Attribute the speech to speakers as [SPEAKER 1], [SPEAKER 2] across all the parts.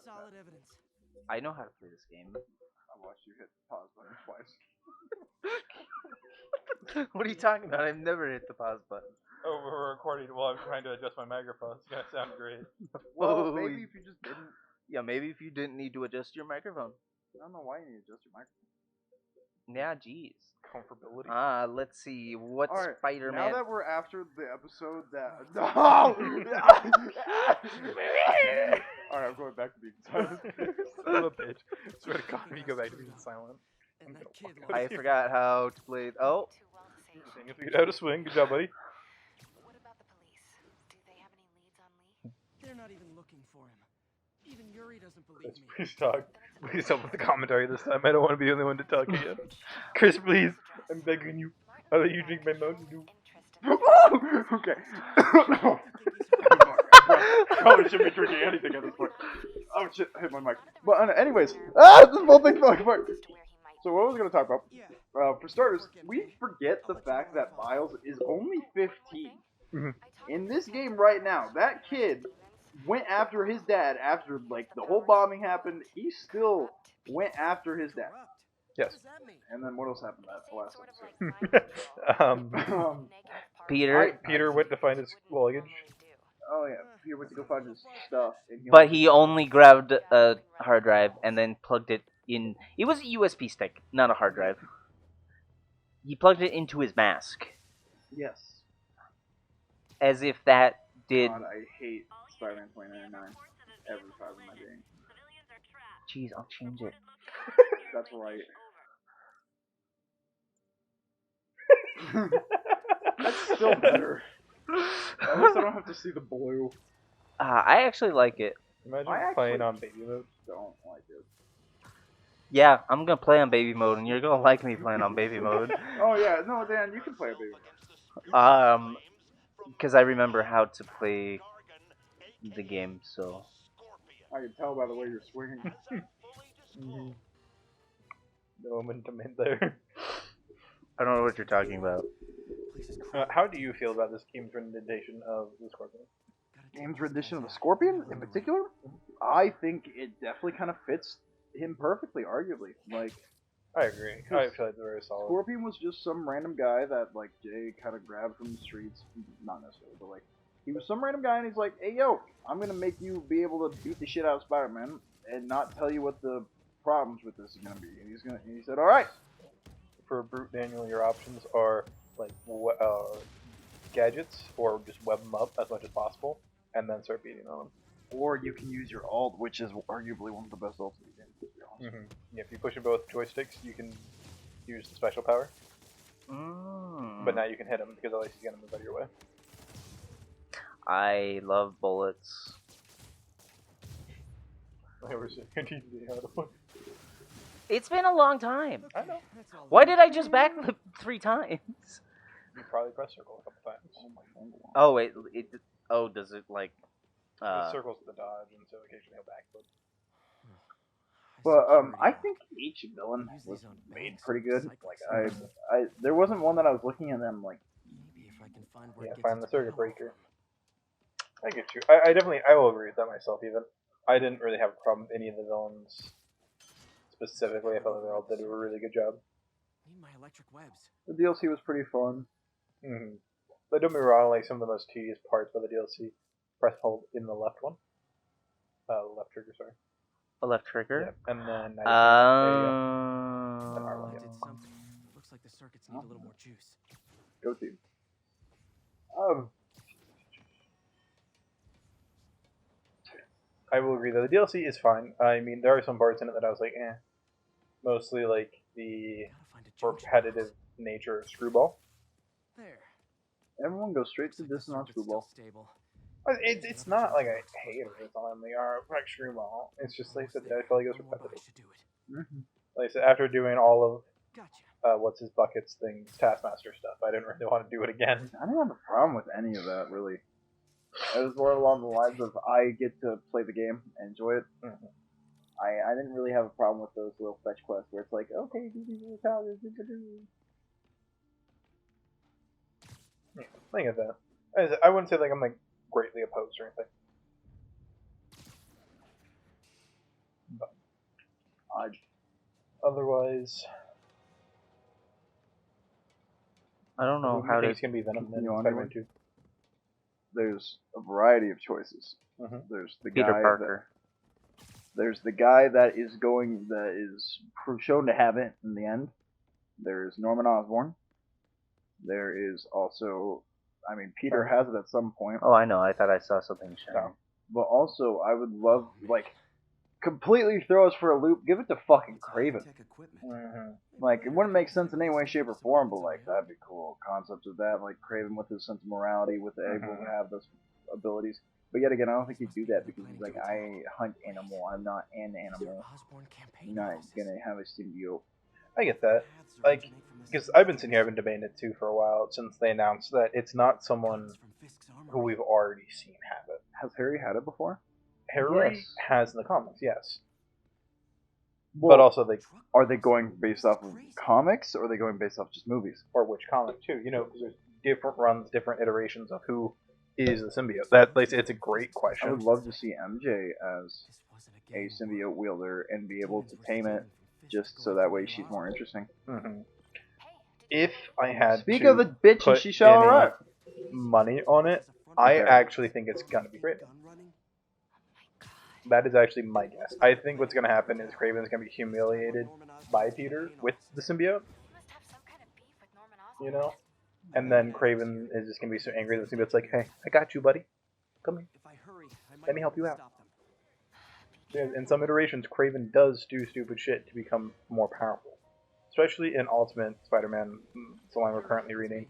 [SPEAKER 1] solid evidence.
[SPEAKER 2] I know how to play this game.
[SPEAKER 3] I watched you hit the pause button twice.
[SPEAKER 2] What are you talking about? I've never hit the pause button.
[SPEAKER 4] Oh, we're recording while I'm trying to adjust my microphone. It's gonna sound great.
[SPEAKER 3] Well, maybe if you just didn't.
[SPEAKER 2] Yeah, maybe if you didn't need to adjust your microphone.
[SPEAKER 3] I don't know why you need to adjust your microphone.
[SPEAKER 2] Yeah, jeez.
[SPEAKER 4] Comfortability.
[SPEAKER 2] Let's see. What's
[SPEAKER 3] Alright,
[SPEAKER 2] Spider-Man?
[SPEAKER 3] now that we're after the episode that. No! Alright, I'm going back to being silent.
[SPEAKER 4] Son of a bitch. Swear to God, if you go back to being silent.
[SPEAKER 1] And that kid
[SPEAKER 2] I forgot how to play. Oh,
[SPEAKER 4] Seeing if you get out of swing. Good job, buddy.
[SPEAKER 5] What about the police? Do they have any leads on Lee?
[SPEAKER 1] They're not even looking for him. Even Yuri doesn't believe
[SPEAKER 4] Let's
[SPEAKER 1] me.
[SPEAKER 4] please talk. Please help with the commentary this time. I don't want to be the only one to talk again. Chris, please. I'm begging you. I'll let you drink my Mountain Dew.
[SPEAKER 3] Okay. Probably shouldn't be drinking anything at this point. Oh shit, I hit my mic. But anyways, this whole thing fell apart. So what I was going to talk about, for starters, we forget the fact that Miles is only 15.
[SPEAKER 4] Mhm.
[SPEAKER 3] In this game right now, that kid went after his dad after, like, the whole bombing happened. He still went after his dad.
[SPEAKER 4] Yes.
[SPEAKER 3] And then what else happened that last episode?
[SPEAKER 2] Peter.
[SPEAKER 4] Peter went to find his luggage.
[SPEAKER 3] Oh yeah, Peter went to go find his stuff. And
[SPEAKER 2] But he only grabbed a hard drive and then plugged it in. It was a USB stick, not a hard drive. He plugged it into his mask,
[SPEAKER 3] Yes.
[SPEAKER 2] as if that did.
[SPEAKER 3] God, I hate Spider-Man 2099 every time in my game.
[SPEAKER 2] Jeez, I'll change it.
[SPEAKER 3] That's right. That's still better. At least I don't have to see the blue.
[SPEAKER 2] I actually like it.
[SPEAKER 4] Imagine
[SPEAKER 3] I
[SPEAKER 4] playing
[SPEAKER 3] actually-
[SPEAKER 4] on baby mode.
[SPEAKER 3] Don't like it.
[SPEAKER 2] Yeah, I'm gonna play on baby mode, and you're gonna like me playing on baby mode.
[SPEAKER 3] Oh yeah, no, Dan, you can play a baby.
[SPEAKER 2] Because I remember how to play the game, so.
[SPEAKER 3] I can tell by the way you're swinging.
[SPEAKER 4] No momentum in there.
[SPEAKER 2] I don't know what you're talking about.
[SPEAKER 4] How do you feel about this game's rendition of the Scorpion?
[SPEAKER 3] Game's rendition of the Scorpion, in particular, I think it definitely kind of fits him perfectly, arguably. Like,
[SPEAKER 4] I agree. I feel like they're very solid.
[SPEAKER 3] Scorpion was just some random guy that, like, Jay kind of grabbed from the streets. Not necessarily, but, like, he was some random guy, and he's like, hey, yo, I'm gonna make you be able to beat the shit out of Spider-Man and not tell you what the problems with this is gonna be. And he said, alright.
[SPEAKER 4] For Brute Daniel, your options are, like, gadgets, or just web them up as much as possible, and then start beating on them.
[SPEAKER 3] Or you can use your ult, which is arguably one of the best ults in the game, to be honest.
[SPEAKER 4] Yeah, if you push in both joysticks, you can use the special power, but now you can hit him because at least he's gonna move out of your way.
[SPEAKER 2] I love bullets.
[SPEAKER 4] I was continuing how to play.
[SPEAKER 2] It's been a long time.
[SPEAKER 4] I know.
[SPEAKER 2] Why did I just backflip 3 times?
[SPEAKER 4] You probably press circle a couple times.
[SPEAKER 3] Oh my phone will
[SPEAKER 2] Oh wait, does it like?
[SPEAKER 4] The circle's the dodge, and so occasionally he'll backflip.
[SPEAKER 3] But I think each villain was made pretty good. Like I there wasn't one that I was looking at them like.
[SPEAKER 1] Maybe if I can find where
[SPEAKER 4] Yeah,
[SPEAKER 1] it gets
[SPEAKER 4] find the
[SPEAKER 1] its
[SPEAKER 4] circuit
[SPEAKER 1] power
[SPEAKER 4] breaker.
[SPEAKER 1] from.
[SPEAKER 4] I get you. I definitely, I will agree with that myself. Even I didn't really have a problem with any of the villains specifically. I felt like they all did a really good job.
[SPEAKER 1] Need my electric webs.
[SPEAKER 3] The DLC was pretty fun.
[SPEAKER 4] But don't be wrong, like some of the most tedious parts of the DLC, press hold in the left one. Left trigger, sorry.
[SPEAKER 2] A left trigger.
[SPEAKER 4] Yeah. And then
[SPEAKER 1] Did something. Looks like the circuits need a little more juice.
[SPEAKER 3] Go team.
[SPEAKER 4] I will agree that the DLC is fine. I mean, there are some parts in it that I was like, eh. Mostly like the
[SPEAKER 1] Gotta find a junction
[SPEAKER 4] repetitive
[SPEAKER 1] box.
[SPEAKER 4] nature of Screwball.
[SPEAKER 1] There.
[SPEAKER 3] Everyone goes straight to
[SPEAKER 1] Looks like
[SPEAKER 3] this
[SPEAKER 1] the
[SPEAKER 3] and on
[SPEAKER 1] circuit's
[SPEAKER 3] Screwball.
[SPEAKER 1] still stable.
[SPEAKER 4] It's not like I hate it. It's on the like Screwball. It's just like that. I feel like it was
[SPEAKER 1] More, but I
[SPEAKER 4] repetitive.
[SPEAKER 1] should do it.
[SPEAKER 4] Like I said, after doing all
[SPEAKER 1] Gotcha.
[SPEAKER 4] of what's his buckets things, Taskmaster stuff, I didn't really want to do it again.
[SPEAKER 3] I didn't have a problem with any of that really. It was more along the lines of I get to play the game and enjoy it. I didn't really have a problem with those little fetch quests where it's like, okay, do these little towers,
[SPEAKER 4] Yeah, I get that. I wouldn't say like I'm like greatly opposed or anything. Otherwise,
[SPEAKER 2] I don't know
[SPEAKER 4] who do
[SPEAKER 2] how
[SPEAKER 4] you think
[SPEAKER 2] to.
[SPEAKER 4] it's gonna be Venom in
[SPEAKER 3] continue on
[SPEAKER 4] Spider-Man
[SPEAKER 3] here?
[SPEAKER 4] 2?
[SPEAKER 3] There's a variety of choices.
[SPEAKER 4] Mhm.
[SPEAKER 3] There's the
[SPEAKER 2] Peter
[SPEAKER 3] guy
[SPEAKER 2] Parker.
[SPEAKER 3] there's the guy that is shown to have it in the end. There's Norman Osborn. There is also, I mean, Peter has it at some point.
[SPEAKER 2] Oh, I know. I thought I saw something shiny.
[SPEAKER 4] No.
[SPEAKER 3] But also, I would love, like, completely throw us for a loop. Give it to fucking
[SPEAKER 1] It's
[SPEAKER 3] Craven.
[SPEAKER 1] high-tech equipment.
[SPEAKER 4] Mhm.
[SPEAKER 3] Like, it wouldn't make sense in any way, shape, or form, but, like, that'd be cool. Concepts of that, like, Craven with his sense of morality, with able to have those abilities. But yet again, I don't think he'd do that because he's like, I hunt animal, I'm not an animal.
[SPEAKER 1] Osborn campaign
[SPEAKER 3] You're not
[SPEAKER 1] bosses.
[SPEAKER 3] gonna have a symbiote.
[SPEAKER 4] I get that.
[SPEAKER 1] Paths
[SPEAKER 4] Like,
[SPEAKER 1] originate from this
[SPEAKER 4] because I've been sitting here, I've been debating it too for a while since they announced that it's not someone
[SPEAKER 1] comes from Fisk's armory.
[SPEAKER 4] who we've already seen have it.
[SPEAKER 3] Has Harry had it before?
[SPEAKER 4] Harry
[SPEAKER 2] Yes.
[SPEAKER 4] has in the comics, yes.
[SPEAKER 3] Well,
[SPEAKER 4] But also, like,
[SPEAKER 3] are they going based off of comics, or are they going based off just movies?
[SPEAKER 4] or which comic too? You know, because there's different runs, different iterations of who is the symbiote. That, like, it's a great
[SPEAKER 3] I
[SPEAKER 4] question.
[SPEAKER 3] would love to see MJ as
[SPEAKER 1] This wasn't
[SPEAKER 3] a
[SPEAKER 1] game.
[SPEAKER 3] symbiote wielder and be able to
[SPEAKER 1] Demons were
[SPEAKER 3] tame it,
[SPEAKER 1] stealing from Fisk
[SPEAKER 3] just
[SPEAKER 1] to
[SPEAKER 3] so
[SPEAKER 1] go
[SPEAKER 3] that
[SPEAKER 1] after
[SPEAKER 3] way
[SPEAKER 1] Neil
[SPEAKER 3] she's more
[SPEAKER 1] Osborn.
[SPEAKER 3] interesting.
[SPEAKER 4] Mhm.
[SPEAKER 5] Hey,
[SPEAKER 4] If I had
[SPEAKER 3] Speak
[SPEAKER 4] to
[SPEAKER 3] of the bitch, and
[SPEAKER 4] put
[SPEAKER 3] she shall
[SPEAKER 4] any
[SPEAKER 3] arrive.
[SPEAKER 4] money on it, I
[SPEAKER 3] Okay.
[SPEAKER 4] actually think it's gonna be Craven.
[SPEAKER 1] Gun running?
[SPEAKER 4] That is actually my guess. I think what's gonna happen is Craven's gonna be humiliated by Peter with the symbiote,
[SPEAKER 5] he must have some kind of beef with Norman Osborn.
[SPEAKER 4] you know? And then Craven is just gonna be so angry that the symbiote's like, hey, I got you, buddy. Come here.
[SPEAKER 1] If I hurry, I might
[SPEAKER 4] Let me
[SPEAKER 1] be
[SPEAKER 4] help
[SPEAKER 1] able
[SPEAKER 4] you
[SPEAKER 1] to
[SPEAKER 4] out.
[SPEAKER 1] stop them.
[SPEAKER 4] In some iterations, Craven does do stupid shit to become more powerful. Especially in Ultimate Spider-Man, the line we're currently reading,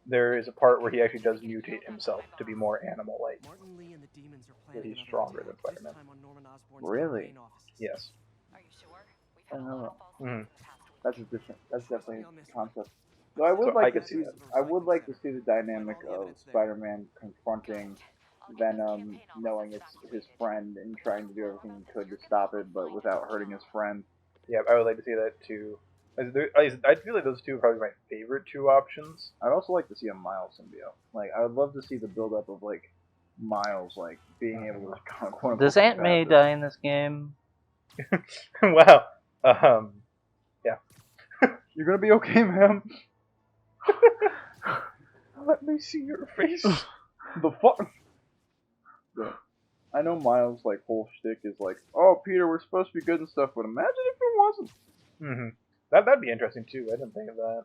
[SPEAKER 4] there is a part where he actually does mutate himself to be more animal-like.
[SPEAKER 1] Martin Lee and the demons are
[SPEAKER 4] So
[SPEAKER 1] planning
[SPEAKER 4] he's
[SPEAKER 1] another
[SPEAKER 4] stronger
[SPEAKER 1] attack,
[SPEAKER 4] than Spider-Man.
[SPEAKER 1] this time on Norman Osborn's
[SPEAKER 3] Really?
[SPEAKER 1] campaign offices.
[SPEAKER 4] Yes.
[SPEAKER 5] Are you sure? We've had
[SPEAKER 3] I
[SPEAKER 5] a
[SPEAKER 3] know.
[SPEAKER 5] lot of false
[SPEAKER 4] Mhm.
[SPEAKER 5] in the past week.
[SPEAKER 3] That's a different. That's definitely
[SPEAKER 1] on this
[SPEAKER 3] a
[SPEAKER 1] one.
[SPEAKER 3] concept. So I would
[SPEAKER 4] So I
[SPEAKER 3] like to
[SPEAKER 4] could see
[SPEAKER 3] see.
[SPEAKER 4] that.
[SPEAKER 3] I would like to see the dynamic of Spider-Man confronting
[SPEAKER 5] Good. I'll get those
[SPEAKER 3] Venom,
[SPEAKER 5] campaign
[SPEAKER 3] knowing
[SPEAKER 5] offices
[SPEAKER 3] it's his
[SPEAKER 5] evacuated.
[SPEAKER 3] friend, and trying to do everything he could to stop it, but without hurting his friend.
[SPEAKER 4] Yeah, I would like to see that too. I feel like those two are probably my favorite two options.
[SPEAKER 3] I'd also like to see a Miles symbiote. Like, I would love to see the build-up of like Miles, like being able to quote unquote.
[SPEAKER 2] Does Aunt May
[SPEAKER 3] combat
[SPEAKER 2] die in this game?
[SPEAKER 4] Wow.
[SPEAKER 3] You're gonna be okay, ma'am.
[SPEAKER 4] Let me see your face.
[SPEAKER 3] The fuck. Yeah. I know Miles' like whole shtick is like, oh Peter, we're supposed to be good and stuff, but imagine if it wasn't.
[SPEAKER 4] Mm-hmm. That'd be interesting too. I didn't think of that.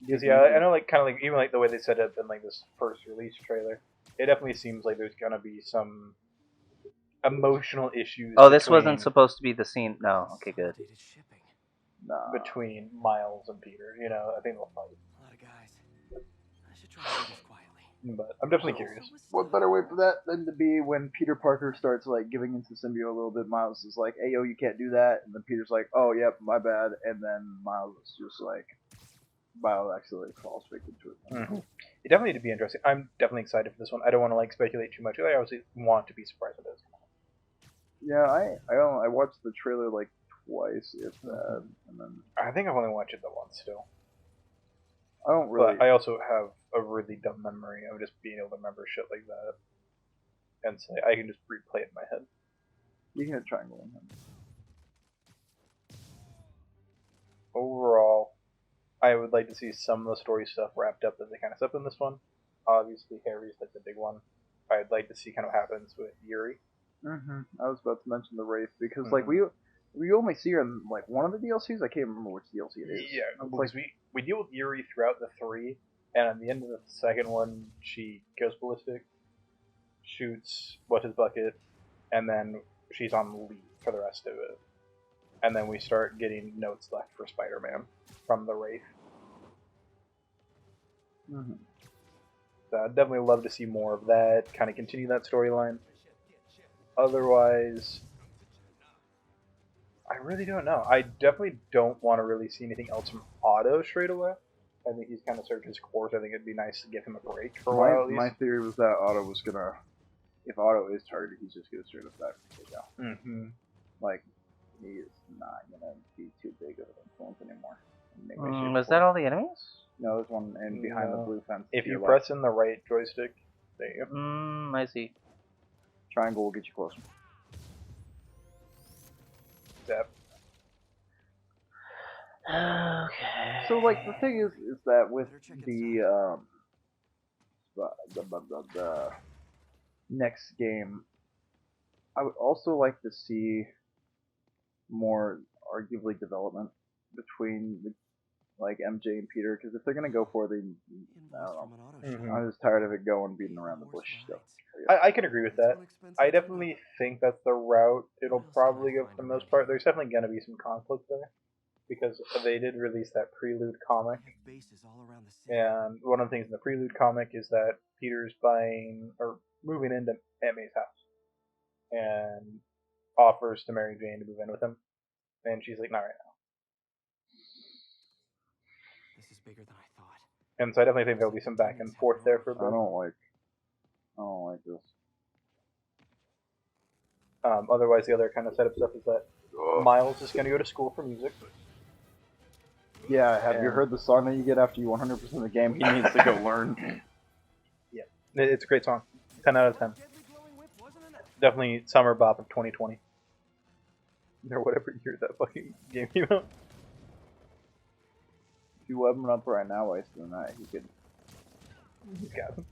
[SPEAKER 4] Because yeah, I know, like, kind of like even like the way they set it up in like this first release trailer, it definitely seems like there's gonna be some emotional issues.
[SPEAKER 2] Oh, this
[SPEAKER 4] between,
[SPEAKER 2] wasn't supposed to be the scene. No. Okay, good.
[SPEAKER 1] Consolidated shipping.
[SPEAKER 3] Nah.
[SPEAKER 4] between Miles and Peter. You know, I think they'll fight.
[SPEAKER 1] A lot of guys. I should try to do this quietly.
[SPEAKER 4] But I'm definitely curious.
[SPEAKER 3] What better way for that than to be when Peter Parker starts like giving into symbiote a little bit? Miles is like, "Hey yo, you can't do that," and then Peter's like, "Oh yep, my bad," and then Miles is just like, Miles actually falls victim to it.
[SPEAKER 4] Mm-hmm. It definitely need to be interesting. I'm definitely excited for this one. I don't want to like speculate too much. I obviously want to be surprised with this.
[SPEAKER 3] Yeah, I watched the trailer like twice, if that, and then
[SPEAKER 4] I think I've only watched it the once still.
[SPEAKER 3] I don't really.
[SPEAKER 4] But I also have a really dumb memory of just being able to remember shit like that. And say I can just replay it in my head.
[SPEAKER 3] You can hit triangle in him.
[SPEAKER 4] Overall, I would like to see some of the story stuff wrapped up that they kind of set up in this one. Obviously, Harry's like the big one. I'd like to see kind of what happens with Yuri.
[SPEAKER 3] I was about to mention the Wraith because like we only see her in like one of the DLCs. I can't remember which DLC it is.
[SPEAKER 4] Yeah,
[SPEAKER 3] It's
[SPEAKER 4] because we deal with Yuri throughout the three, and at the end of the second one, she goes ballistic, shoots what's his bucket, and then she's on leave for the rest of it. And then we start getting notes left for Spider-Man from the Wraith. So I'd definitely love to see more of that, kind of continue that storyline. Otherwise, I really don't know. I definitely don't want to really see anything else from Otto straight away. I think he's kind of served his course. I think it'd be nice to give him a break for a while at least.
[SPEAKER 3] My theory was that Otto was gonna, if Otto is targeted, he's just gonna straight up die from takedown.
[SPEAKER 4] Mm-hmm.
[SPEAKER 3] Like, he is not gonna be too big of an influence anymore.
[SPEAKER 2] Was that all the enemies?
[SPEAKER 3] No, there's one in behind the blue fence.
[SPEAKER 4] If
[SPEAKER 3] to
[SPEAKER 4] you
[SPEAKER 3] your
[SPEAKER 4] press in the right joystick, there you go.
[SPEAKER 2] I see.
[SPEAKER 3] left. Triangle will get you closer.
[SPEAKER 4] Zap.
[SPEAKER 2] Okay.
[SPEAKER 3] So like the thing is that with the the next game, I would also like to see more arguably development between like MJ and Peter, because if they're gonna go for the, I don't know,
[SPEAKER 4] Mhm.
[SPEAKER 3] I'm just tired of it going beating around the bush stuff.
[SPEAKER 4] I can agree with that. I definitely think that's the route it'll probably go for the most part. There's definitely going to be some conflict there because they did release that Prelude comic, and one of the things in the Prelude comic is that Peter's buying or moving into Aunt May's house and offers to marry Jane to move in with him, and she's like, not right now.
[SPEAKER 1] This is bigger than I thought.
[SPEAKER 4] And so I definitely think there'll be some back and forth there for a
[SPEAKER 3] I
[SPEAKER 4] bit.
[SPEAKER 3] don't like this.
[SPEAKER 4] Otherwise, the other kind of setup stuff is that Miles is going to go to school for music.
[SPEAKER 3] Yeah, have you
[SPEAKER 4] And-
[SPEAKER 3] heard the song that you get after you 100% of the game? He needs to go learn.
[SPEAKER 4] Yeah, it's a great song. 10 out of 10. Definitely summer bop of 2020. Or whatever year that fucking game came out.
[SPEAKER 3] If you web him up right now, wasting that, he could.
[SPEAKER 4] He's got him.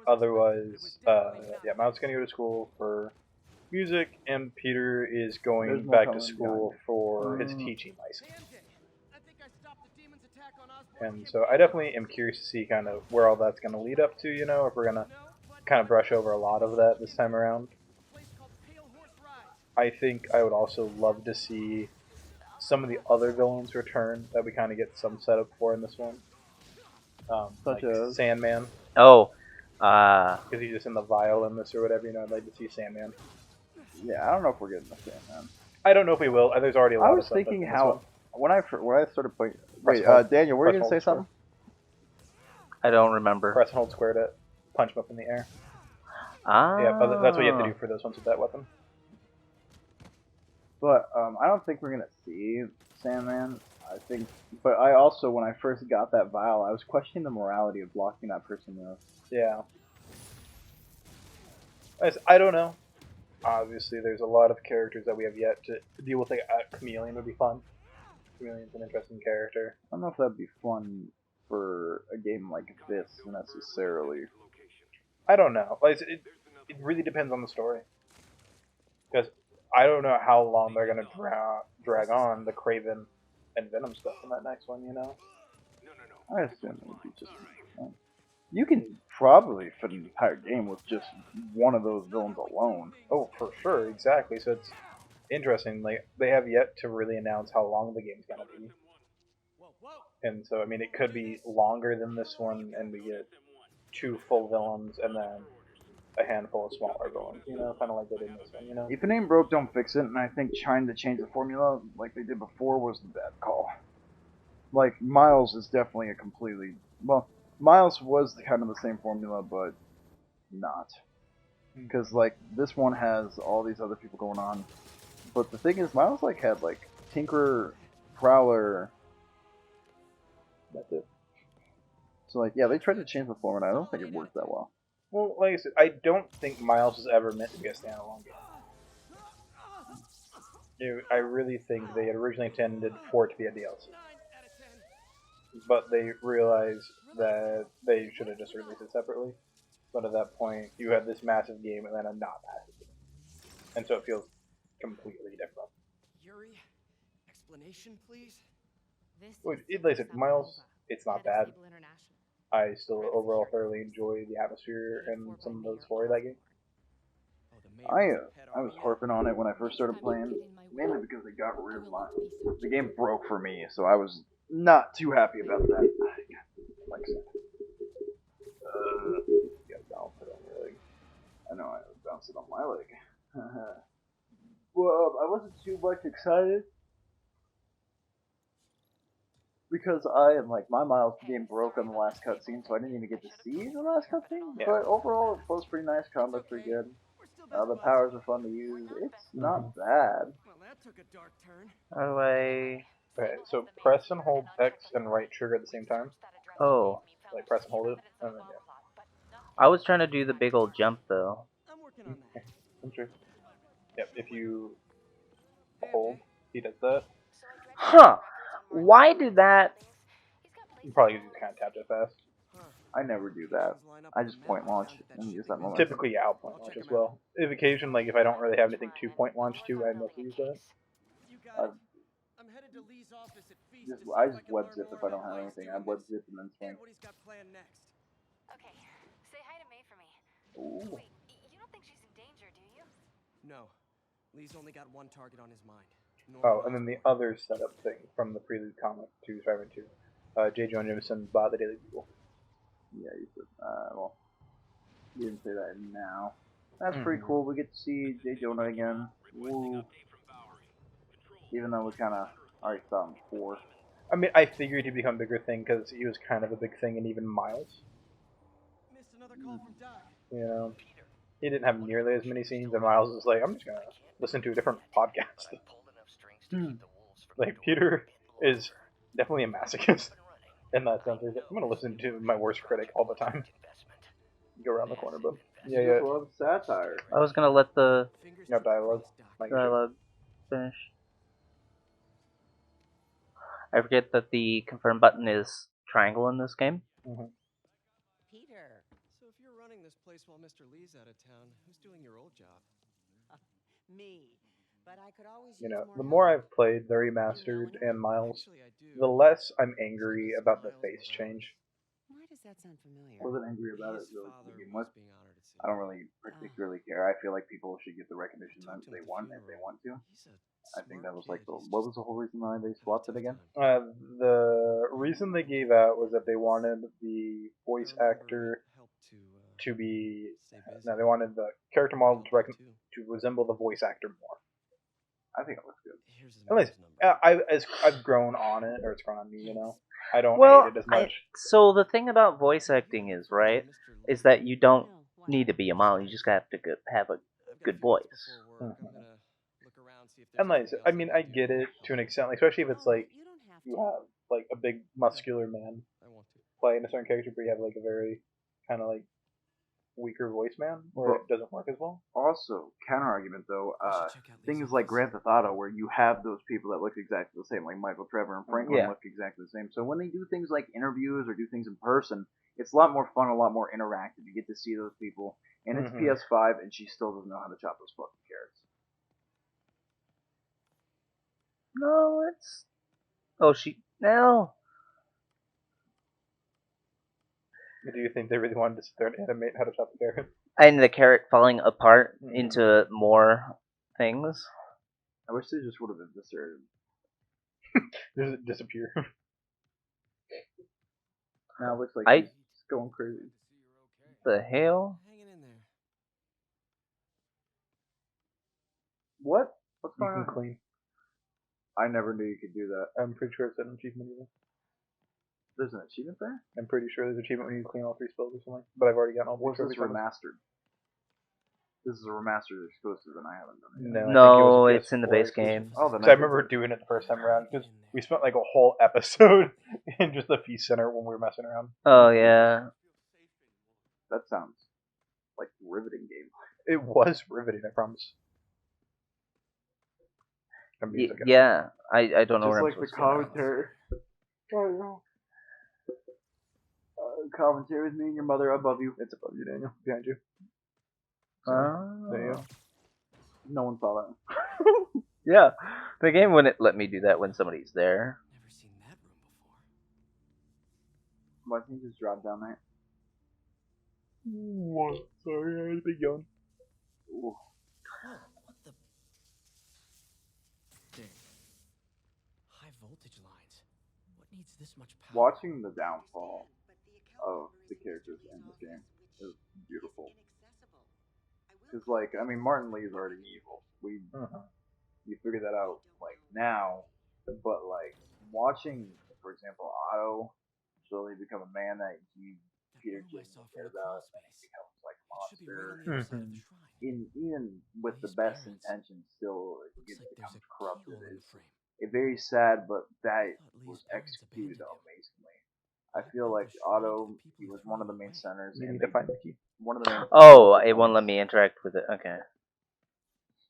[SPEAKER 4] Otherwise, yeah, Miles is going to go to school for music, and Peter is going
[SPEAKER 3] There's more
[SPEAKER 4] back to
[SPEAKER 3] coming
[SPEAKER 4] school
[SPEAKER 3] behind
[SPEAKER 4] for his teaching license. And so I definitely am curious to see kind of where all that's going to lead up to, you know, if we're going to kind of brush over a lot of that this time around. I think I would also love to see some of the other villains return that we kind of get some setup for in this one.
[SPEAKER 3] Such
[SPEAKER 4] like
[SPEAKER 3] as?
[SPEAKER 4] Sandman,
[SPEAKER 2] Oh,
[SPEAKER 4] because he's just in the vial in this or whatever, you know, I'd like to see Sandman.
[SPEAKER 3] Yeah, I don't know if we're getting the same, man.
[SPEAKER 4] I don't know if we will. There's already a lot
[SPEAKER 3] I
[SPEAKER 4] of
[SPEAKER 3] was
[SPEAKER 4] stuff
[SPEAKER 3] thinking
[SPEAKER 4] in this
[SPEAKER 3] how
[SPEAKER 4] one.
[SPEAKER 3] when I started playing.
[SPEAKER 4] Press
[SPEAKER 3] Wait,
[SPEAKER 4] and hold.
[SPEAKER 3] Daniel, were you
[SPEAKER 4] Press
[SPEAKER 3] gonna
[SPEAKER 4] and
[SPEAKER 3] say
[SPEAKER 4] hold
[SPEAKER 3] something?
[SPEAKER 2] I don't remember.
[SPEAKER 4] Press and hold square to punch him up in the air.
[SPEAKER 2] Ah.
[SPEAKER 4] Yeah, that's what you have to do for those ones with that weapon.
[SPEAKER 3] But I don't think we're gonna see Sandman. I think, but I also, when I first got that vial, I was questioning the morality of blocking that person with.
[SPEAKER 4] Yeah. I don't know. Obviously, there's a lot of characters that we have yet to deal with. Like, Chameleon would be fun. Chameleon's an interesting character.
[SPEAKER 3] I don't know if that'd be fun for a game like this necessarily.
[SPEAKER 4] I don't know. Like, it really depends on the story. Because I don't know how long they're going to drag on the Kraven and Venom stuff in that next one, you know?
[SPEAKER 3] I assume it would be just. You can probably fit an entire game with just one of those villains alone.
[SPEAKER 4] Oh, for sure, exactly. So it's interesting. Like, they have yet to really announce how long the game's going to be. And so, I mean, it could be longer than this one, and we get 2 full villains and then a handful of smaller villains, you know, kind of like they did in this one, you know?
[SPEAKER 3] If it ain't broke, don't fix it, and I think trying to change the formula like they did before was the bad call. Like, Miles is definitely a completely... Well, Miles was kind of the same formula, but not. Because, like, this one has all these other people going on. But the thing is, Miles, like, had, like, Tinkerer, Prowler... That's it. So, like, yeah, they tried to change the formula. I don't think it worked that well.
[SPEAKER 4] Well, like I said, I don't think Miles is ever meant to be a standalone game. I really think they had originally intended for it to be a DLC. But they realized that they should have just released it separately. But at that point, you had this massive game and then a not massive game. And so it feels completely different.
[SPEAKER 1] Yuri, explanation, please.
[SPEAKER 4] Like I said, Miles, it's not bad. I still overall thoroughly enjoy the atmosphere and some of the story of that game.
[SPEAKER 3] I was harping on it when I first started playing, mainly because they got rid of my... The game broke for me, so I was not too happy about that. Like I said.
[SPEAKER 4] You gotta balance it on your leg.
[SPEAKER 3] I know, I was bouncing on my leg. Well, I wasn't too much excited. Because my Miles game broke on the last cutscene, so I didn't even get to see the last cutscene.
[SPEAKER 4] Yeah.
[SPEAKER 3] But overall, it was pretty nice. Combat's pretty good. The powers are fun to use. It's not bad.
[SPEAKER 1] Well, that took a dark turn.
[SPEAKER 2] How do I...
[SPEAKER 4] Okay, so press and hold X and right trigger at the same time.
[SPEAKER 2] Oh.
[SPEAKER 4] Like press and hold it, and then yeah.
[SPEAKER 2] I was trying to do the big old jump, though.
[SPEAKER 1] I'm working on that.
[SPEAKER 4] I'm sure. Yep, if you a whole, he does that.
[SPEAKER 5] So I dredged
[SPEAKER 2] Huh.
[SPEAKER 5] records on
[SPEAKER 2] Why
[SPEAKER 5] Martin's
[SPEAKER 2] did
[SPEAKER 5] and
[SPEAKER 2] that?
[SPEAKER 5] things. He's got
[SPEAKER 4] You
[SPEAKER 5] places
[SPEAKER 4] probably
[SPEAKER 5] all
[SPEAKER 4] just
[SPEAKER 5] over
[SPEAKER 4] kind of
[SPEAKER 5] the
[SPEAKER 4] tapped it
[SPEAKER 5] place.
[SPEAKER 4] fast.
[SPEAKER 3] I never do that. I just point launch and use that moment.
[SPEAKER 4] Typically, yeah, I'll point launch as well. If occasion, like if I don't really have anything to point launch to, I mostly use that.
[SPEAKER 1] You got
[SPEAKER 3] I
[SPEAKER 1] it. I'm headed to Lee's office at Feast
[SPEAKER 3] just
[SPEAKER 1] to see
[SPEAKER 3] I
[SPEAKER 1] if I
[SPEAKER 3] just
[SPEAKER 1] can
[SPEAKER 3] web
[SPEAKER 1] learn
[SPEAKER 3] zip
[SPEAKER 1] more
[SPEAKER 3] if I don't
[SPEAKER 1] about
[SPEAKER 3] have
[SPEAKER 1] why he's
[SPEAKER 3] anything. I
[SPEAKER 1] doing
[SPEAKER 3] web
[SPEAKER 1] this
[SPEAKER 3] zip and then swing.
[SPEAKER 1] and what he's got planned next.
[SPEAKER 5] Okay, say hi to May for me.
[SPEAKER 3] Ooh.
[SPEAKER 5] Wait, you don't think she's in danger, do you?
[SPEAKER 1] No. Lee's only got one target on his mind.
[SPEAKER 4] Oh, and then the other setup thing from the Prelude comic to Spider-Man 2. J. Jonah Jameson bought the Daily Bugle.
[SPEAKER 3] Yeah, you said. Well, you didn't say that now. That's pretty cool. We get to see J. Jonah again. Woo. Even though we kind of already saw him before.
[SPEAKER 4] I mean, I figured he'd become a bigger thing because he was kind of a big thing in even Miles.
[SPEAKER 1] Missed another call from Doc.
[SPEAKER 4] You know, he didn't have nearly as many scenes, and Miles was like, I'm just gonna listen to a different podcast. Like, Peter is definitely a masochist in that sense. He's like, I'm gonna listen to my worst critic all the time. Go around the corner, but yeah,
[SPEAKER 3] Just love satire.
[SPEAKER 2] I was gonna let the
[SPEAKER 4] no dialogue. Like,
[SPEAKER 2] dialogue finish. I forget that the confirm button is triangle in this game.
[SPEAKER 6] Peter.
[SPEAKER 1] So if you're running this place while Mr. Lee's out of town, who's doing your old job?
[SPEAKER 6] Me. But I could always
[SPEAKER 4] you
[SPEAKER 6] use
[SPEAKER 4] know,
[SPEAKER 6] more
[SPEAKER 4] the more
[SPEAKER 6] help.
[SPEAKER 4] I've played the Remastered and Miles,
[SPEAKER 1] Actually, I do.
[SPEAKER 4] the less I'm angry about the face change.
[SPEAKER 6] Why does that sound familiar?
[SPEAKER 3] I wasn't angry about it
[SPEAKER 1] His
[SPEAKER 3] really to
[SPEAKER 1] father
[SPEAKER 3] begin
[SPEAKER 1] was
[SPEAKER 3] with.
[SPEAKER 1] being honored at sea.
[SPEAKER 3] I don't really particularly care. I feel like people should get the recognition that they want if they want to.
[SPEAKER 1] He's a
[SPEAKER 3] I think that
[SPEAKER 1] smart
[SPEAKER 3] was like
[SPEAKER 1] kid. He's
[SPEAKER 3] what
[SPEAKER 1] just
[SPEAKER 3] was the whole reason why they
[SPEAKER 1] having a
[SPEAKER 3] swapped it
[SPEAKER 1] tough
[SPEAKER 3] again?
[SPEAKER 1] time.
[SPEAKER 4] The reason they gave out was that they wanted the voice
[SPEAKER 1] I remember
[SPEAKER 4] actor
[SPEAKER 1] it helped
[SPEAKER 4] to be.
[SPEAKER 1] stay busy.
[SPEAKER 4] No, they wanted the character model to,
[SPEAKER 1] Helped too.
[SPEAKER 4] to resemble the voice actor more.
[SPEAKER 3] I think it looks good.
[SPEAKER 1] Here's his
[SPEAKER 4] At least,
[SPEAKER 1] mom's number.
[SPEAKER 4] I've grown on it, or it's grown on me. You know, I don't
[SPEAKER 2] Well,
[SPEAKER 4] hate it as much.
[SPEAKER 2] so the thing about voice acting is right is that you don't
[SPEAKER 6] No, why?
[SPEAKER 2] need to be a model. You just have to have a
[SPEAKER 1] I've got a
[SPEAKER 2] good
[SPEAKER 1] few minutes
[SPEAKER 2] voice.
[SPEAKER 1] before work. I'm gonna look around, see if there's
[SPEAKER 4] And like,
[SPEAKER 1] anything
[SPEAKER 4] I
[SPEAKER 1] else
[SPEAKER 4] mean,
[SPEAKER 1] can
[SPEAKER 4] I
[SPEAKER 1] do
[SPEAKER 4] get it
[SPEAKER 1] help
[SPEAKER 4] to an
[SPEAKER 1] you.
[SPEAKER 4] extent, like, especially if it's
[SPEAKER 6] Oh,
[SPEAKER 4] like
[SPEAKER 6] you don't have
[SPEAKER 4] you
[SPEAKER 6] to.
[SPEAKER 4] have like a big muscular man
[SPEAKER 1] I want to.
[SPEAKER 4] playing a certain character, but you have like a very kind of like weaker voice man, where it doesn't work as well.
[SPEAKER 3] Also, counter argument though,
[SPEAKER 1] I should check out
[SPEAKER 3] things
[SPEAKER 1] Lee's
[SPEAKER 3] like
[SPEAKER 1] office.
[SPEAKER 3] Grand Theft Auto where you have those people that look exactly the same, like Michael Trevor and Franklin
[SPEAKER 2] Yeah.
[SPEAKER 3] look exactly the same. So when they do things like interviews or do things in person, it's a lot more fun, a lot more interactive. You get to see those people, and it's
[SPEAKER 4] Mhm.
[SPEAKER 3] PS5, and she still doesn't know how to chop those fucking carrots.
[SPEAKER 2] No, it's. Oh, she no.
[SPEAKER 4] Do you think they really wanted to sit there and animate how to chop the carrot?
[SPEAKER 2] And the carrot falling apart
[SPEAKER 4] Mhm.
[SPEAKER 2] into more things.
[SPEAKER 3] I wish they just would have eviscerated.
[SPEAKER 4] Does it disappear?
[SPEAKER 3] Now it looks like
[SPEAKER 2] I-
[SPEAKER 3] he's going crazy.
[SPEAKER 2] The hell?
[SPEAKER 1] Hanging in there.
[SPEAKER 3] What? What's
[SPEAKER 4] You
[SPEAKER 3] going
[SPEAKER 4] can
[SPEAKER 3] on?
[SPEAKER 4] clean.
[SPEAKER 3] I never knew you could do that.
[SPEAKER 4] I'm pretty sure it's an achievement. Even.
[SPEAKER 3] There's an achievement there?
[SPEAKER 4] I'm pretty sure there's an achievement when you clean all 3 spells or something. But I've already gotten all 3
[SPEAKER 3] What's this
[SPEAKER 4] trophies from it.
[SPEAKER 3] remastered? This is a remastered exclusive, and I haven't done it.
[SPEAKER 4] No, I think
[SPEAKER 2] No,
[SPEAKER 4] it was
[SPEAKER 2] it's in the
[SPEAKER 4] PS4
[SPEAKER 2] base
[SPEAKER 4] exclusive.
[SPEAKER 2] game.
[SPEAKER 3] Oh, then
[SPEAKER 4] So I remember doing it the first time around because we spent like a whole episode in just the Feast Center when we were messing around.
[SPEAKER 2] Oh yeah.
[SPEAKER 3] That sounds like riveting game.
[SPEAKER 4] It was riveting, I promise.
[SPEAKER 2] Yeah. I don't know
[SPEAKER 3] Just
[SPEAKER 2] where
[SPEAKER 3] like
[SPEAKER 2] I'm
[SPEAKER 3] the
[SPEAKER 2] supposed to go now.
[SPEAKER 3] commentary. Oh no. Commentary with me and your mother above you.
[SPEAKER 4] It's above you, Daniel. Behind you.
[SPEAKER 2] Oh.
[SPEAKER 4] There you go.
[SPEAKER 3] No one saw that.
[SPEAKER 2] Yeah. The game wouldn't let me do that when somebody's there.
[SPEAKER 1] Never seen that room before.
[SPEAKER 3] Why don't you just drop down there?
[SPEAKER 4] What? Sorry, I had a big yawn.
[SPEAKER 3] Ooh.
[SPEAKER 1] Whoa, what the? Dang. High voltage lines. What needs this much power?
[SPEAKER 3] Watching the downfall of the characters in this game is beautiful. Because, like, I mean, Martin Lee is already evil. You figure that out, like, now. But, like, watching, for example, Otto slowly become a man that Peter
[SPEAKER 1] That room I
[SPEAKER 3] just
[SPEAKER 1] saw from
[SPEAKER 3] cares
[SPEAKER 1] the
[SPEAKER 3] about,
[SPEAKER 1] crawl
[SPEAKER 3] and he
[SPEAKER 1] space.
[SPEAKER 3] becomes, like, a
[SPEAKER 1] It should be right on
[SPEAKER 3] monster.
[SPEAKER 1] the other side of the shrine.
[SPEAKER 3] Even with the
[SPEAKER 1] His
[SPEAKER 3] best
[SPEAKER 1] parents.
[SPEAKER 3] intentions, still it
[SPEAKER 1] Looks like there's
[SPEAKER 3] becomes
[SPEAKER 1] a
[SPEAKER 3] corrupted.
[SPEAKER 1] keyhole in the
[SPEAKER 3] It's
[SPEAKER 1] frame.
[SPEAKER 3] very sad, but that
[SPEAKER 1] I thought
[SPEAKER 3] was
[SPEAKER 1] Lee's parents
[SPEAKER 3] executed
[SPEAKER 1] abandoned him.
[SPEAKER 3] amazingly. I feel
[SPEAKER 1] Built
[SPEAKER 3] like
[SPEAKER 1] a shrine to
[SPEAKER 3] Otto,
[SPEAKER 1] the people
[SPEAKER 3] he
[SPEAKER 1] who
[SPEAKER 3] was
[SPEAKER 1] threw
[SPEAKER 3] one of
[SPEAKER 1] him
[SPEAKER 3] the main
[SPEAKER 1] away.
[SPEAKER 3] centers.
[SPEAKER 4] You
[SPEAKER 3] and
[SPEAKER 4] need to find the key.
[SPEAKER 3] one of the main.
[SPEAKER 2] Oh, it won't let me interact with it. Okay.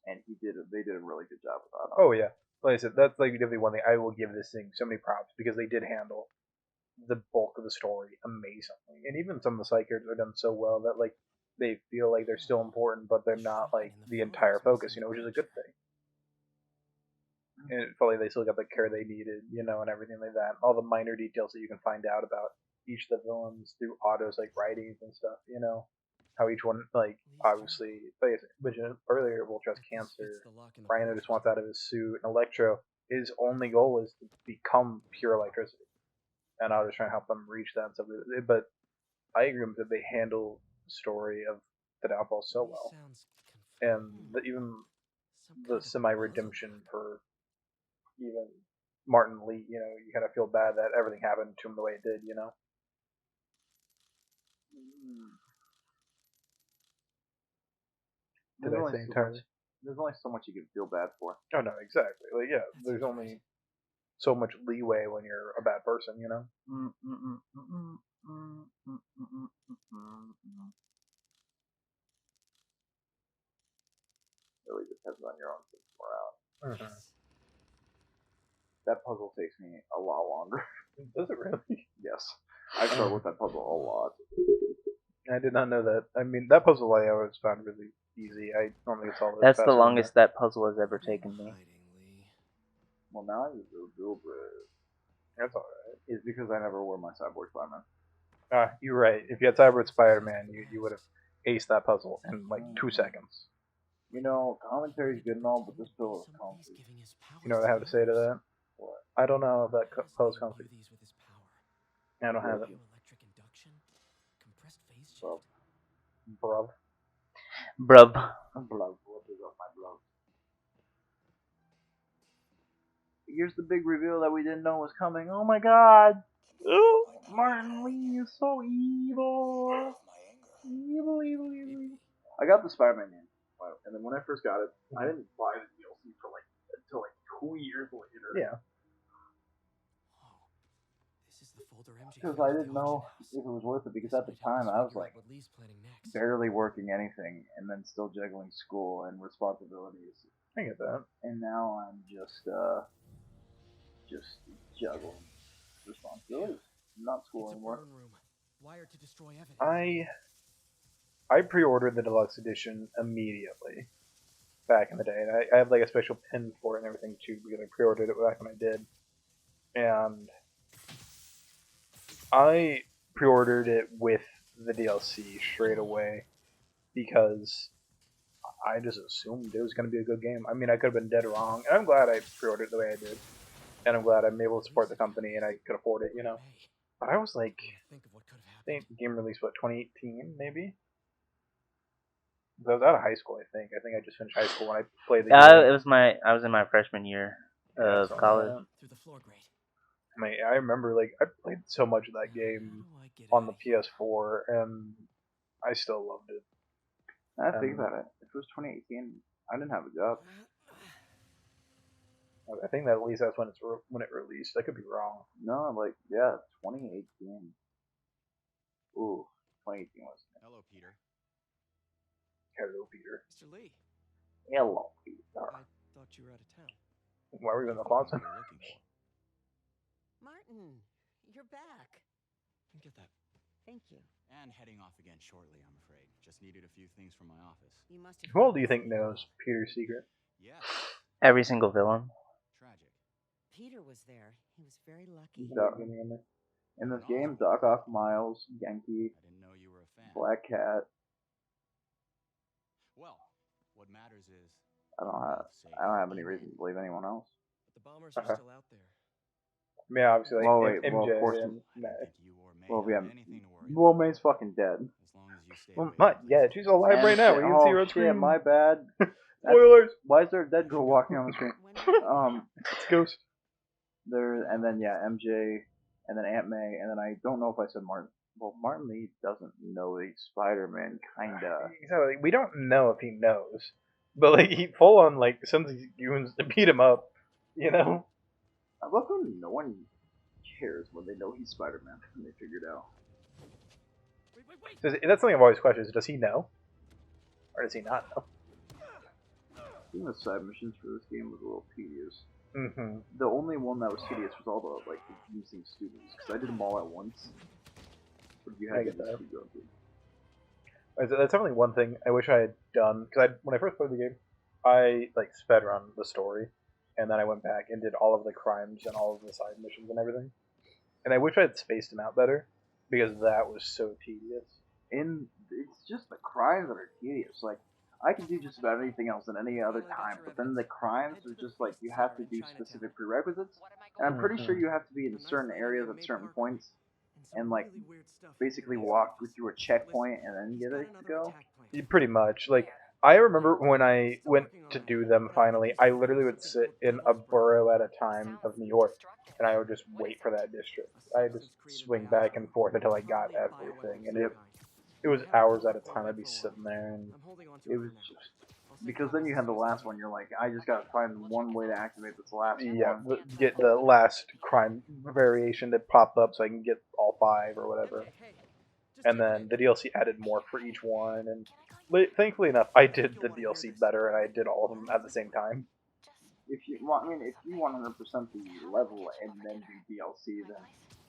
[SPEAKER 3] and they did a really good job with that.
[SPEAKER 4] Oh yeah, like I said, that's like definitely one thing I will give this thing so many props because they did handle the bulk of the story amazingly, and even some of the side characters are done so well that like they feel like they're still important, but they're not like the entire focus, which is a good thing. And it felt like they still got the care they needed, and everything like that. All the minor details that you can find out about each of the villains through Otto's like writings and stuff, how each one like obviously like I mentioned earlier, Vulture has cancer, Rhino just wants out of his suit, and Electro, his only goal is to become pure electricity. And I was trying to help them reach that and stuff. But I agree with that they handle the story of the downfall so well, and even the semi-redemption for even Martin Lee. You kind of feel bad that everything happened to him the way it did. Did I say in terms?
[SPEAKER 3] There's only so much you can feel bad for.
[SPEAKER 4] Oh no, exactly. Like yeah, there's only so much leeway when you're a bad person.
[SPEAKER 3] Really depends on your own sense of morale.
[SPEAKER 4] Mm-hmm.
[SPEAKER 3] That puzzle takes me a lot longer.
[SPEAKER 4] Does it really?
[SPEAKER 3] Yes. I struggle with that puzzle a lot.
[SPEAKER 4] I did not know that. I mean, that puzzle I always found really easy. I normally get solved.
[SPEAKER 2] That's the longest that puzzle has ever taken me.
[SPEAKER 3] Well, now I just do it.
[SPEAKER 4] That's alright.
[SPEAKER 3] It's because I never wore my Cyborg Spider-Man.
[SPEAKER 4] You're right. If you had Cyborg Spider-Man, you would have aced that puzzle in like 2 seconds.
[SPEAKER 3] Commentary's good and all, but this pill is comfy.
[SPEAKER 4] You know what I have to say to that?
[SPEAKER 3] What?
[SPEAKER 4] I don't know if that pill is comfy. I don't have it.
[SPEAKER 3] So,
[SPEAKER 4] Bruv.
[SPEAKER 2] Bruv.
[SPEAKER 3] blood. What is up, my blood? Here's the big reveal that we didn't know was coming. Oh my god! Ooh, Martin Lee is so evil! Evil. I got the Spider-Man game, and then when I first got it, I didn't buy the DLC until 2 years later.
[SPEAKER 4] Yeah.
[SPEAKER 3] Because I didn't know if it was worth it, because at the time I was like barely working anything and then still juggling school and responsibilities.
[SPEAKER 4] I get that.
[SPEAKER 3] And now I'm just juggling responsibilities. Not school anymore.
[SPEAKER 4] I pre-ordered the deluxe edition immediately back in the day, and I have like a special pin for it and everything too because I pre-ordered it back when I did, and I pre-ordered it with the DLC straight away because I just assumed it was going to be a good game. I mean, I could have been dead wrong, and I'm glad I pre-ordered it the way I did, and I'm glad I'm able to support the company and I could afford it, But I was like, I think the game released, 2018 maybe? I was out of high school, I think. I think I just finished high school when I played the game.
[SPEAKER 2] I was in my freshman year of college.
[SPEAKER 4] I mean, I remember, I played so much of that game on the PS4, and I still loved it.
[SPEAKER 3] I think about it. If it was 2018, I didn't have a job.
[SPEAKER 4] I think that at least that's when it released. I could be wrong.
[SPEAKER 3] No, 2018. Ooh, 2018 was.
[SPEAKER 1] Hello, Peter.
[SPEAKER 4] Hello, Peter.
[SPEAKER 1] Mr. Lee.
[SPEAKER 3] Hello, Peter.
[SPEAKER 1] I thought you were out of town.
[SPEAKER 4] Why were you in the closet?
[SPEAKER 6] Martin, you're back.
[SPEAKER 1] Get that.
[SPEAKER 6] Thank you.
[SPEAKER 7] And heading off again shortly, I'm afraid. Just needed a few things from my office.
[SPEAKER 6] You must have.
[SPEAKER 4] Who all do you think knows Peter's secret?
[SPEAKER 7] Yes.
[SPEAKER 2] Every single villain.
[SPEAKER 7] Tragic.
[SPEAKER 6] Peter was there. He was very lucky.
[SPEAKER 3] In this game, Doc Ock, Miles, Genki,
[SPEAKER 7] I didn't know you were a fan.
[SPEAKER 3] Black Cat.
[SPEAKER 7] Well, what matters is
[SPEAKER 3] I don't have any reason to believe anyone else.
[SPEAKER 1] But the bombers are still out there.
[SPEAKER 4] Yeah, obviously, MJ
[SPEAKER 3] of course.
[SPEAKER 4] and May.
[SPEAKER 3] Well, May's fucking dead.
[SPEAKER 7] As long as you stay
[SPEAKER 4] Well, not yet. She's alive right now. We can see her on screen.
[SPEAKER 3] Shit, my bad.
[SPEAKER 4] Spoilers.
[SPEAKER 3] Why is there a dead girl walking on the screen?
[SPEAKER 4] It's Ghost.
[SPEAKER 3] And then MJ, and then Aunt May, and then I don't know if I said Martin. Well, Martin Lee doesn't know he's Spider-Man, kinda.
[SPEAKER 4] Exactly. We don't know if he knows, but he full on sends these humans to beat him up.
[SPEAKER 3] I love how no one cares when they know he's Spider-Man and they figure it out.
[SPEAKER 4] That's something I've always questioned: is does he know, or does he not know?
[SPEAKER 3] Doing the side missions for this game was a little tedious.
[SPEAKER 4] Mm-hmm.
[SPEAKER 3] The only one that was tedious was all the like using students, because I did them all at once. But you
[SPEAKER 4] I
[SPEAKER 3] had to
[SPEAKER 4] get
[SPEAKER 3] just
[SPEAKER 4] that.
[SPEAKER 3] keep going through.
[SPEAKER 4] That's definitely one thing I wish I had done, because when I first played the game, I like sped run the story, and then I went back and did all of the crimes and all of the side missions and everything. And I wish I had spaced them out better, because that was so tedious.
[SPEAKER 3] And it's just the crimes that are tedious. Like, I can do just about anything else at any other time, but then the crimes are just like you have to do specific prerequisites, and I'm pretty sure you have to be in certain areas at certain points, and like basically walk through a checkpoint and then get it to go.
[SPEAKER 4] Pretty much. Like, I remember when I went to do them finally, I literally would sit in a borough at a time of New York, and I would just wait for that district. I would just swing back and forth until I got everything, and it was hours at a time. I'd be sitting there, and
[SPEAKER 3] It was just because then you had the last one. You're like, I just gotta find one way to activate this last one.
[SPEAKER 4] get the last crime variation that popped up so I can get all 5 or whatever. And then the DLC added more for each one, and thankfully enough, I did the DLC better, and I did all of them at the same time.
[SPEAKER 3] If you want, I mean, if you 100% the level and then do DLC, then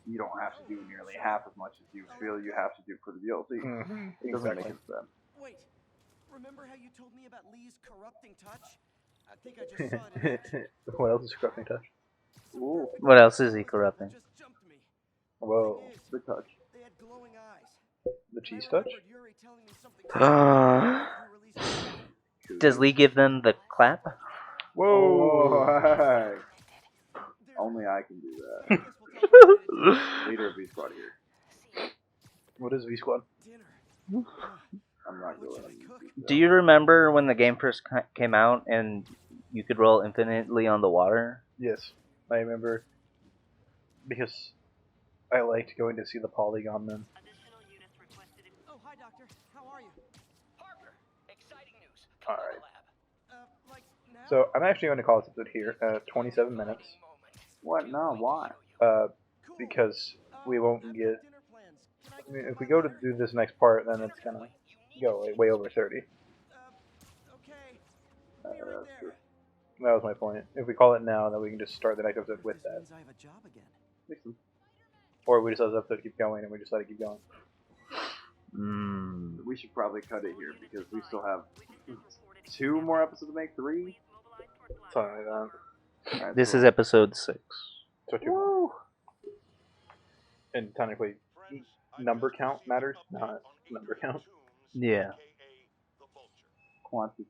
[SPEAKER 3] you don't have to do nearly half as much as you feel you have to do for the DLC. It doesn't make sense then.
[SPEAKER 6] Wait, remember how you told me about Lee's corrupting touch? I think I just saw it in action.
[SPEAKER 4] What else is corrupting touch?
[SPEAKER 3] Ooh,
[SPEAKER 2] What else is he corrupting?
[SPEAKER 6] Just jumped me.
[SPEAKER 4] Whoa,
[SPEAKER 3] the touch.
[SPEAKER 6] They had glowing eyes.
[SPEAKER 4] the cheese touch?
[SPEAKER 6] I remembered Yuri telling me something you released.
[SPEAKER 2] Does Lee give them the clap?
[SPEAKER 4] Whoa!
[SPEAKER 3] Oh, hey. Only I can do that. Leader of V Squad here.
[SPEAKER 4] What is V Squad?
[SPEAKER 3] I'm not going.
[SPEAKER 2] Do you remember when the game first came out and you could roll infinitely on the water?
[SPEAKER 4] Yes, I remember because I liked going to see the polygon then.
[SPEAKER 6] Oh, hi, Doctor. How are you?
[SPEAKER 1] Harper, exciting news.
[SPEAKER 4] Alright.
[SPEAKER 6] Like now?
[SPEAKER 4] So I'm actually going to call this episode here, 27 minutes,
[SPEAKER 3] What? No, why?
[SPEAKER 4] because we won't get. I mean, if we go to do this next part, then it's gonna go way over 30.
[SPEAKER 6] Okay.
[SPEAKER 3] That's true.
[SPEAKER 4] That was my point. If we call it now, then we can just start the next episode with that.
[SPEAKER 6] Means I have a job again.
[SPEAKER 3] Makes sense.
[SPEAKER 4] Or we just let the episode keep going and we just let it keep going.
[SPEAKER 3] We should probably cut it here because we still have 2 more episodes to make. 3.
[SPEAKER 4] Something like that.
[SPEAKER 3] Alright,
[SPEAKER 2] This
[SPEAKER 3] so-
[SPEAKER 2] is episode 6.
[SPEAKER 4] So
[SPEAKER 3] Woo!
[SPEAKER 4] and technically, number count matters, not number count.
[SPEAKER 2] Yeah.
[SPEAKER 3] Quantity.